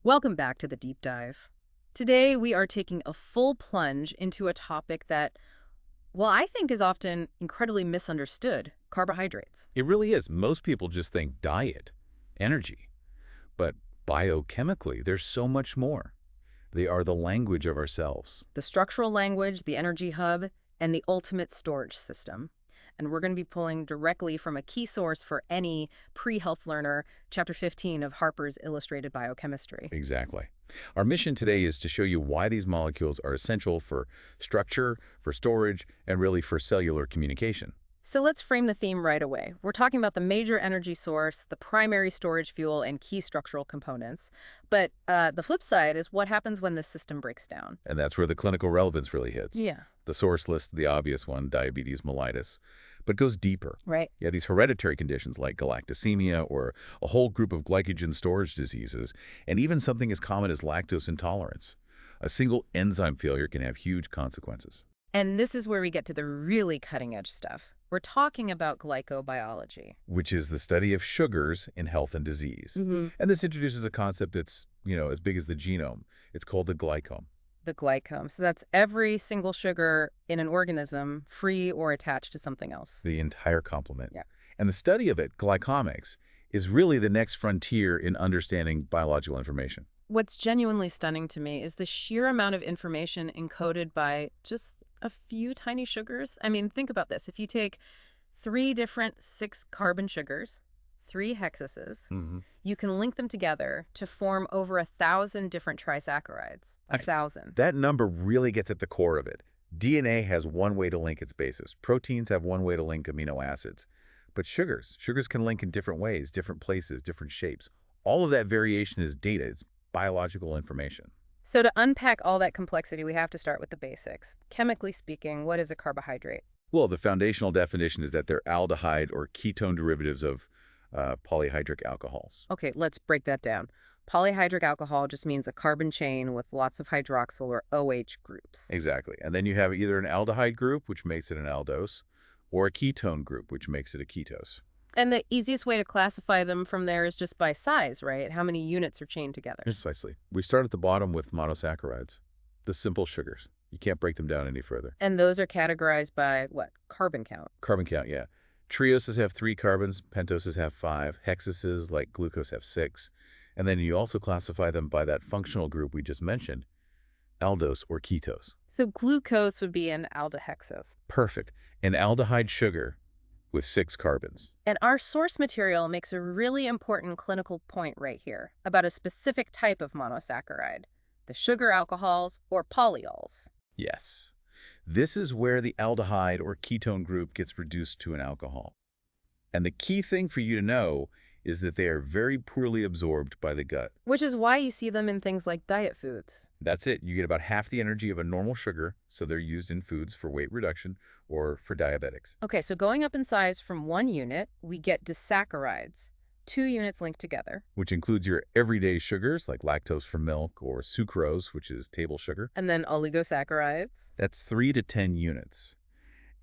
Welcome back to the deep dive. Today, we are taking a full plunge into a topic that, well, I think is often incredibly misunderstood: carbohydrates. It really is. Most people just think diet, energy. But biochemically, there's so much more. They are the language of our cells. The structural language, the energy hub, and the ultimate storage system. And we're going to be pulling directly from a key source for any pre-health learner, Chapter 15 of Harper's Illustrated Biochemistry. Exactly. Our mission today is to show you why these molecules are essential for structure, for storage, and really for cellular communication. So let's frame the theme right away. We're talking about the major energy source, the primary storage fuel, and key structural components. But the flip side is what happens when the system breaks down. And that's where the clinical relevance really hits. Yeah. The source lists the obvious one, diabetes mellitus, but goes deeper. Right. Yeah, these hereditary conditions like galactosemia or a whole group of glycogen storage diseases, and even something as common as lactose intolerance. A single enzyme failure can have huge consequences. And this is where we get to the really cutting-edge stuff. We're talking about glycobiology. Which is the study of sugars in health and disease. And this introduces a concept that's, as big as the genome. It's called the glycome. The glycome. So that's every single sugar in an organism, free or attached to something else. The entire complement. Yeah. And the study of it, glycomics, is really the next frontier in understanding biological information. What's genuinely stunning to me is the sheer amount of information encoded by just a few tiny sugars. I mean, think about this. If you take 3 different 6-carbon sugars, 3 hexases, you can link them together to form over 1,000 different trisaccharides. 1,000. That number really gets at the core of it. DNA has one way to link its bases. Proteins have one way to link amino acids. But sugars can link in different ways, different places, different shapes. All of that variation is data. It's biological information. So to unpack all that complexity, we have to start with the basics. Chemically speaking, what is a carbohydrate? Well, the foundational definition is that they're aldehyde or ketone derivatives of polyhydric alcohols. Okay, let's break that down. Polyhydric alcohol just means a carbon chain with lots of hydroxyl or OH groups. Exactly. And then you have either an aldehyde group, which makes it an aldose, or a ketone group, which makes it a ketose. And the easiest way to classify them from there is just by size, right? How many units are chained together? Precisely. We start at the bottom with monosaccharides, the simple sugars. You can't break them down any further. And those are categorized by what? Carbon count. Carbon count, yeah. Trioses have 3 carbons, pentoses have 5, hexases like glucose have 6. And then you also classify them by that functional group we just mentioned, aldose or ketose. So glucose would be an aldehexose. Perfect. An aldehyde sugar with 6 carbons. And our source material makes a really important clinical point right here about a specific type of monosaccharide, the sugar alcohols or polyols. Yes. This is where the aldehyde or ketone group gets reduced to an alcohol. And the key thing for you to know is that they are very poorly absorbed by the gut. Which is why you see them in things like diet foods. That's it. You get about half the energy of a normal sugar, so they're used in foods for weight reduction or for diabetics. Okay, so going up in size from 1 unit, we get disaccharides, 2 units linked together. Which includes your everyday sugars like lactose from milk or sucrose, which is table sugar. And then oligosaccharides. That's 3 to 10 units.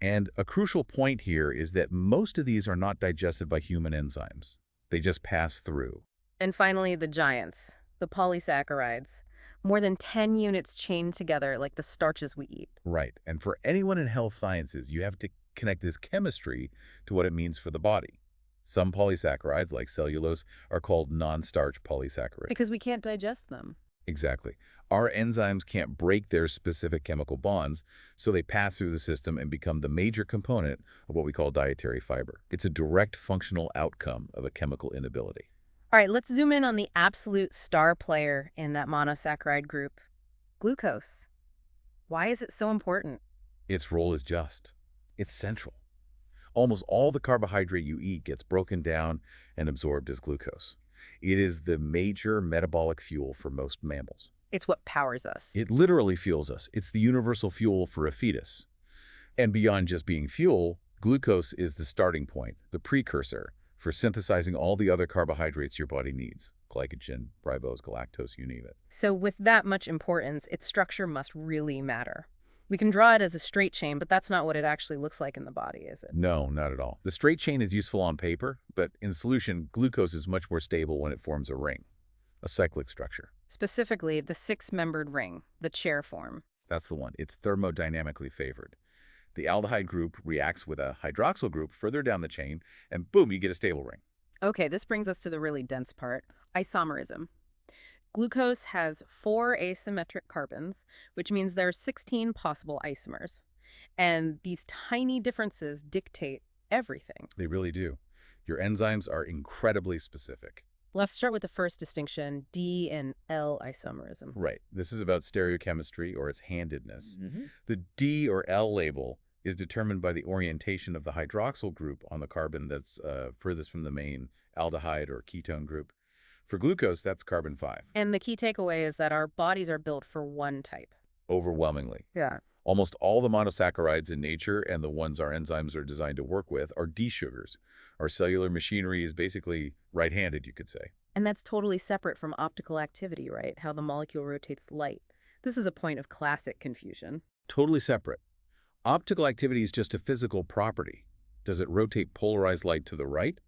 And a crucial point here is that most of these are not digested by human enzymes. They just pass through. And finally, the giants, the polysaccharides. More than 10 units chained together like the starches we eat. Right. And for anyone in health sciences, you have to connect this chemistry to what it means for the body. Some polysaccharides, like cellulose, are called non-starch polysaccharides. Because we can't digest them. Exactly. Our enzymes can't break their specific chemical bonds, so they pass through the system and become the major component of what we call dietary fiber. It's a direct functional outcome of a chemical inability. All right, let's zoom in on the absolute star player in that monosaccharide group, glucose. Why is it so important? Its role is it's central. Almost all the carbohydrate you eat gets broken down and absorbed as glucose. It is the major metabolic fuel for most mammals. It's what powers us. It literally fuels us. It's the universal fuel for a fetus. And beyond just being fuel, glucose is the starting point, the precursor, for synthesizing all the other carbohydrates your body needs. Glycogen, ribose, galactose, you name it. So with that much importance, its structure must really matter. We can draw it as a straight chain, but that's not what it actually looks like in the body, is it? No, not at all. The straight chain is useful on paper, but in solution, glucose is much more stable when it forms a ring, a cyclic structure. Specifically, the six-membered ring, the chair form. That's the one. It's thermodynamically favored. The aldehyde group reacts with a hydroxyl group further down the chain, and boom, you get a stable ring. Okay, this brings us to the really dense part, isomerism. Glucose has 4 asymmetric carbons, which means there are 16 possible isomers. And these tiny differences dictate everything. They really do. Your enzymes are incredibly specific. Let's start with the first distinction, D and L isomerism. Right. This is about stereochemistry or its handedness. Mm-hmm. The D or L label is determined by the orientation of the hydroxyl group on the carbon that's furthest from the main aldehyde or ketone group. For glucose, that's carbon 5. And the key takeaway is that our bodies are built for one type. Overwhelmingly. Yeah. Almost all the monosaccharides in nature and the ones our enzymes are designed to work with are D sugars. Our cellular machinery is basically right-handed, you could say. And that's totally separate from optical activity, right? How the molecule rotates light. This is a point of classic confusion. Totally separate. Optical activity is just a physical property. Does it rotate polarized light to the right,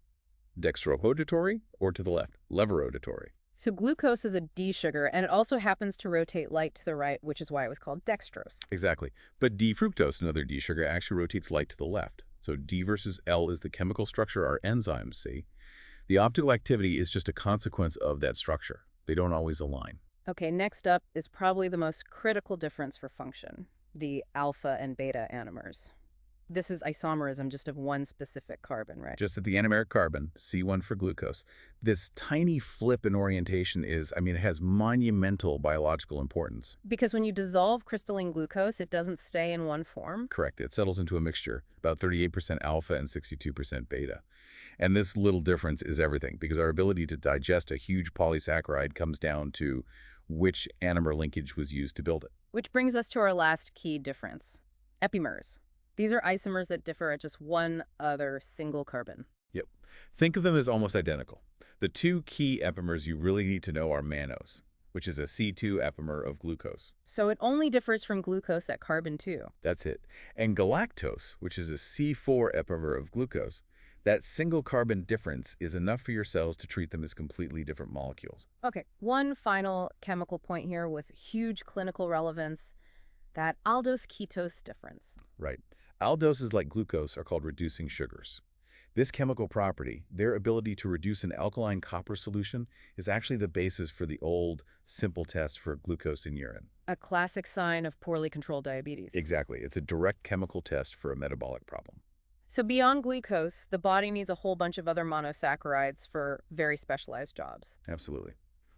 dextrorotatory, or to the left, levorotatory? So glucose is a D sugar, and it also happens to rotate light to the right, which is why it was called dextrose. Exactly. But D-fructose, another D sugar, actually rotates light to the left. So D versus L is the chemical structure our enzymes see. The optical activity is just a consequence of that structure. They don't always align. Okay, next up is probably the most critical difference for function, the alpha and beta anomers. This is isomerism just of one specific carbon, right? Just at the anomeric carbon, C1 for glucose. This tiny flip in orientation it has monumental biological importance. Because when you dissolve crystalline glucose, it doesn't stay in one form. Correct. It settles into a mixture, about 38% alpha and 62% beta. And this little difference is everything, because our ability to digest a huge polysaccharide comes down to which anomer linkage was used to build it. Which brings us to our last key difference, epimers. These are isomers that differ at just one other single carbon. Yep. Think of them as almost identical. The two key epimers you really need to know are mannose, which is a C2 epimer of glucose. So it only differs from glucose at carbon 2. That's it. And galactose, which is a C4 epimer of glucose. That single carbon difference is enough for your cells to treat them as completely different molecules. Okay, one final chemical point here with huge clinical relevance, that aldose-ketose difference. Right. Aldoses like glucose are called reducing sugars. This chemical property, their ability to reduce an alkaline copper solution, is actually the basis for the old, simple test for glucose in urine. A classic sign of poorly controlled diabetes. Exactly. It's a direct chemical test for a metabolic problem. So beyond glucose, the body needs a whole bunch of other monosaccharides for very specialized jobs. Absolutely.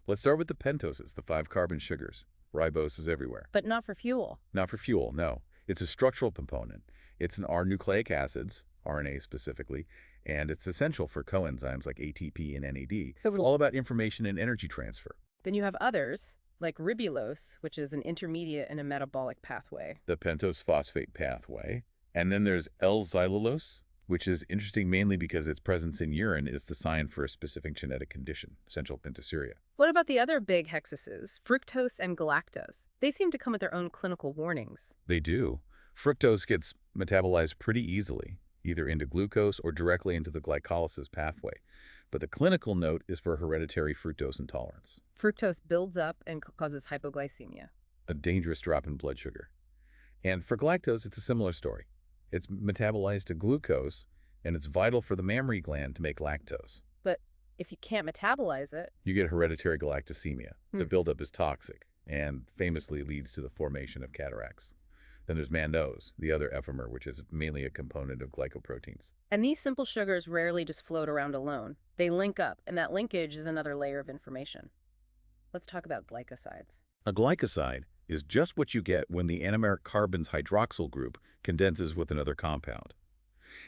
Let's start with the pentoses, the 5-carbon sugars. Ribose is everywhere. But not for fuel. Not for fuel, no. It's a structural component. It's in our nucleic acids, RNA specifically, and it's essential for coenzymes like ATP and NAD. It's all about information and energy transfer. Then you have others, like ribulose, which is an intermediate in a metabolic pathway. The pentose phosphate pathway. And then there's L-xylulose, which is interesting mainly because its presence in urine is the sign for a specific genetic condition, essential pentosuria. What about the other big hexases, fructose and galactose? They seem to come with their own clinical warnings. They do. Fructose gets metabolized pretty easily, either into glucose or directly into the glycolysis pathway. But the clinical note is for hereditary fructose intolerance. Fructose builds up and causes hypoglycemia. A dangerous drop in blood sugar. And for galactose, it's a similar story. It's metabolized to glucose, and it's vital for the mammary gland to make lactose. But if you can't metabolize it... You get hereditary galactosemia. The buildup is toxic and famously leads to the formation of cataracts. Then there's mannose, the other epimer, which is mainly a component of glycoproteins. And these simple sugars rarely just float around alone. They link up, and that linkage is another layer of information. Let's talk about glycosides. A glycoside is just what you get when the anomeric carbon's hydroxyl group condenses with another compound.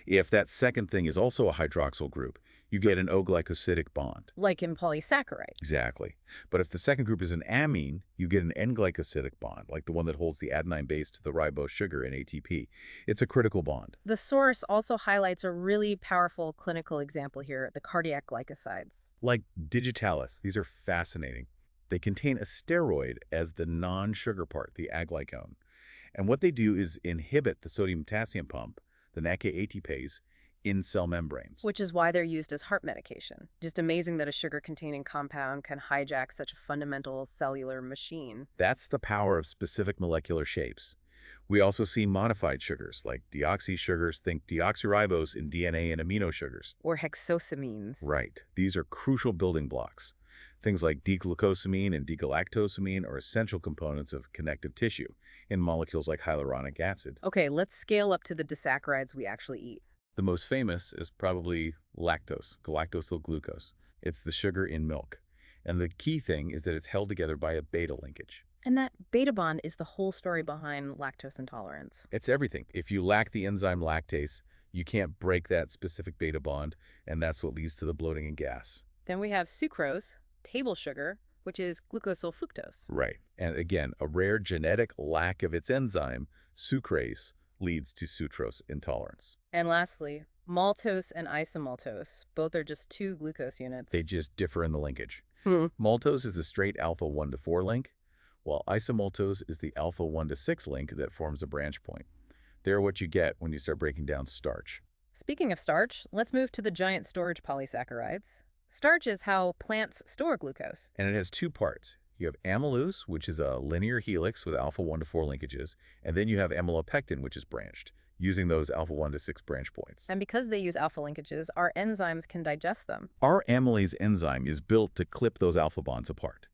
If that second thing is also a hydroxyl group, you get an O-glycosidic bond. Like in polysaccharide. Exactly. But if the second group is an amine, you get an N-glycosidic bond, like the one that holds the adenine base to the ribose sugar in ATP. It's a critical bond. The source also highlights a really powerful clinical example here, the cardiac glycosides. Like digitalis, these are fascinating. They contain a steroid as the non-sugar part, the aglycone. And what they do is inhibit the sodium-potassium pump, the NACA ATPase, in cell membranes. Which is why they're used as heart medication. Just amazing that a sugar-containing compound can hijack such a fundamental cellular machine. That's the power of specific molecular shapes. We also see modified sugars, like deoxysugars, think deoxyribose in DNA and amino sugars. Or hexosamines. Right. These are crucial building blocks. Things like D-glucosamine and D-galactosamine are essential components of connective tissue in molecules like hyaluronic acid. Okay, let's scale up to the disaccharides we actually eat. The most famous is probably lactose, galactosyl glucose. It's the sugar in milk. And the key thing is that it's held together by a beta linkage. And that beta bond is the whole story behind lactose intolerance. It's everything. If you lack the enzyme lactase, you can't break that specific beta bond, and that's what leads to the bloating and gas. Then we have sucrose, table sugar, which is glucosyl fructose. Right. And again, a rare genetic lack of its enzyme, sucrase, leads to sucrose intolerance. And lastly, maltose and isomaltose. Both are just two glucose units. They just differ in the linkage. Hmm. Maltose is the straight alpha 1 to 4 link, while isomaltose is the alpha 1 to 6 link that forms a branch point. They're what you get when you start breaking down starch. Speaking of starch, let's move to the giant storage polysaccharides. Starch is how plants store glucose. And it has two parts. You have amylose, which is a linear helix with alpha 1 to 4 linkages, and then you have amylopectin, which is branched, using those alpha 1 to 6 branch points. And because they use alpha linkages, our enzymes can digest them. Our amylase enzyme is built to clip those alpha bonds apart.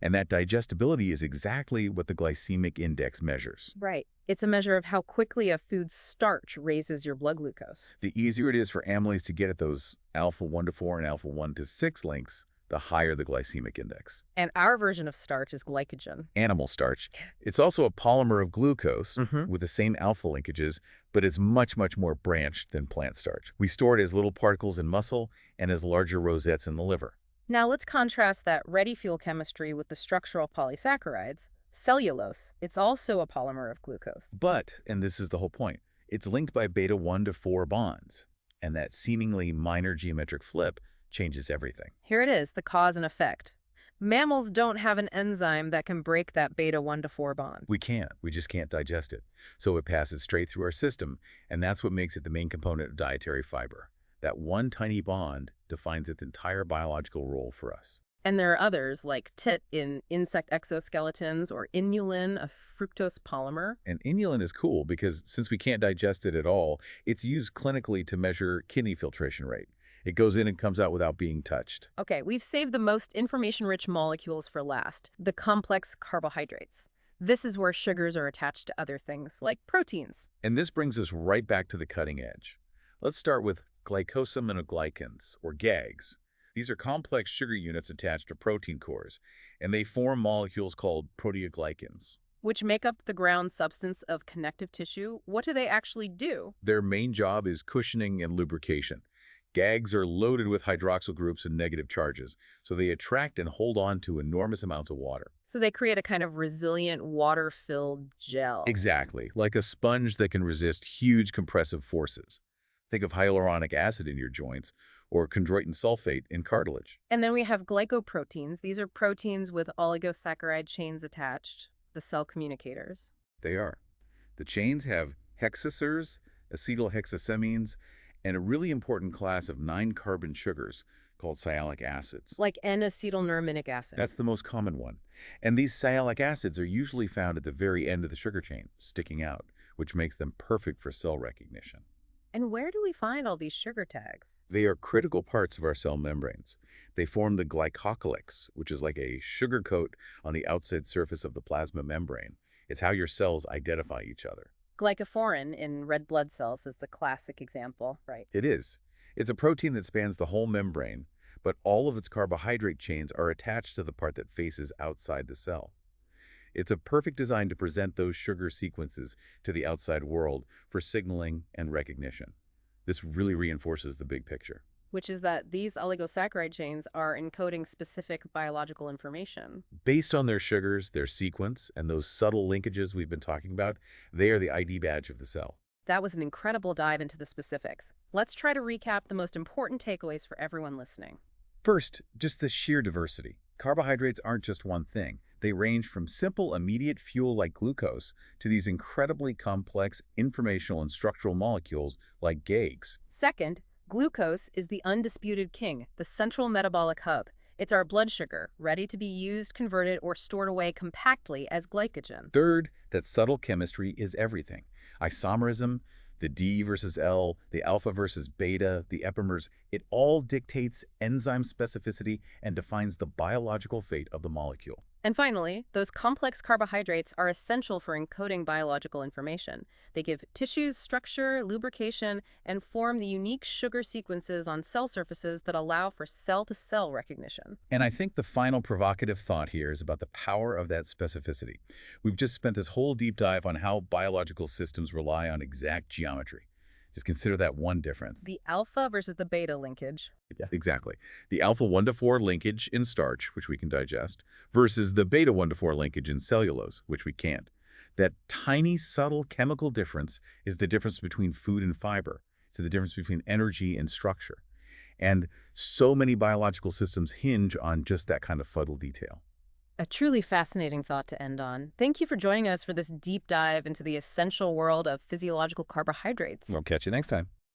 And that digestibility is exactly what the glycemic index measures. Right. It's a measure of how quickly a food's starch raises your blood glucose. The easier it is for amylase to get at those alpha 1 to 4 and alpha 1 to 6 links, the higher the glycemic index. And our version of starch is glycogen. Animal starch. It's also a polymer of glucose Mm-hmm. with the same alpha linkages, but it's much, much more branched than plant starch. We store it as little particles in muscle and as larger rosettes in the liver. Now let's contrast that ready fuel chemistry with the structural polysaccharides. Cellulose, it's also a polymer of glucose. But, and this is the whole point, it's linked by beta 1 to 4 bonds, and that seemingly minor geometric flip changes everything. Here it is, the cause and effect. Mammals don't have an enzyme that can break that beta 1 to 4 bond. We can't. We just can't digest it. So it passes straight through our system, and that's what makes it the main component of dietary fiber. That one tiny bond defines its entire biological role for us. And there are others, like TIT in insect exoskeletons or inulin, a fructose polymer. And inulin is cool because since we can't digest it at all, it's used clinically to measure kidney filtration rate. It goes in and comes out without being touched. Okay, we've saved the most information-rich molecules for last, the complex carbohydrates. This is where sugars are attached to other things, like proteins. And this brings us right back to the cutting edge. Let's start with glycosaminoglycans, or GAGs. These are complex sugar units attached to protein cores, and they form molecules called proteoglycans. Which make up the ground substance of connective tissue. What do they actually do? Their main job is cushioning and lubrication. GAGs are loaded with hydroxyl groups and negative charges, so they attract and hold on to enormous amounts of water. So they create a kind of resilient, water-filled gel. Exactly, like a sponge that can resist huge compressive forces. Think of hyaluronic acid in your joints or chondroitin sulfate in cartilage. And then we have glycoproteins. These are proteins with oligosaccharide chains attached, the cell communicators. They are. The chains have hexacers, acetylhexasamines, and a really important class of 9-carbon sugars called sialic acids. Like N-acetylneurominic acid. That's the most common one. And these sialic acids are usually found at the very end of the sugar chain, sticking out, which makes them perfect for cell recognition. And where do we find all these sugar tags? They are critical parts of our cell membranes. They form the glycocalyx, which is like a sugar coat on the outside surface of the plasma membrane. It's how your cells identify each other. Glycophorin in red blood cells is the classic example, right? It is. It's a protein that spans the whole membrane, but all of its carbohydrate chains are attached to the part that faces outside the cell. It's a perfect design to present those sugar sequences to the outside world for signaling and recognition. This really reinforces the big picture. Which is that these oligosaccharide chains are encoding specific biological information. Based on their sugars, their sequence, and those subtle linkages we've been talking about, they are the ID badge of the cell. That was an incredible dive into the specifics. Let's try to recap the most important takeaways for everyone listening. First, just the sheer diversity. Carbohydrates aren't just one thing. They range from simple immediate fuel like glucose to these incredibly complex informational and structural molecules like GAGs. Second, glucose is the undisputed king, the central metabolic hub. It's our blood sugar, ready to be used, converted, or stored away compactly as glycogen. Third, that subtle chemistry is everything. Isomerism, the D versus L, the alpha versus beta, the epimers, it all dictates enzyme specificity and defines the biological fate of the molecule. And finally, those complex carbohydrates are essential for encoding biological information. They give tissues structure, lubrication, and form the unique sugar sequences on cell surfaces that allow for cell-to-cell recognition. And I think the final provocative thought here is about the power of that specificity. We've just spent this whole deep dive on how biological systems rely on exact geometry. Just consider that one difference. The alpha versus the beta linkage. Yeah. Exactly. The alpha 1 to 4 linkage in starch, which we can digest, versus the beta 1 to 4 linkage in cellulose, which we can't. That tiny, subtle chemical difference is the difference between food and fiber. It's the difference between energy and structure. And so many biological systems hinge on just that kind of subtle detail. A truly fascinating thought to end on. Thank you for joining us for this deep dive into the essential world of physiological carbohydrates. We'll catch you next time.